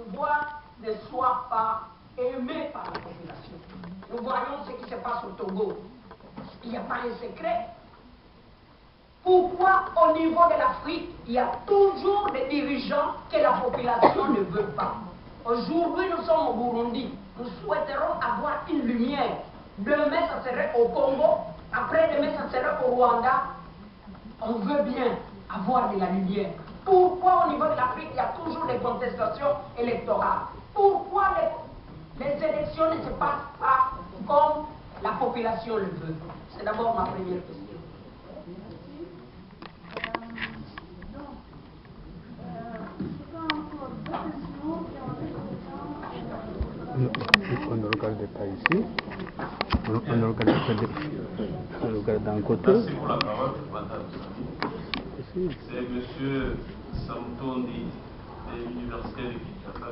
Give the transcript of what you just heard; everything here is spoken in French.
pouvoir ne soit pas aimé par la population. Nous voyons ce qui se passe au Togo. Il n'y a pas un secret. Pourquoi au niveau de l'Afrique, il y a toujours des dirigeants que la population ne veut pas? Aujourd'hui, nous sommes au Burundi. Nous souhaiterons avoir une lumière. Demain, ça serait au Congo. Après-demain, ça serait au Rwanda. On veut bien avoir de la lumière. Pourquoi au niveau de l'Afrique, il y a toujours des contestations électorales? Pourquoi les élections ne se passent pas comme la population le veut? C'est d'abord ma première question. On ne regarde pas ici. On ne regarde d'un côté. Merci pour la parole, madame. C'est M. Samtondi, de l'Université de Kinshasa.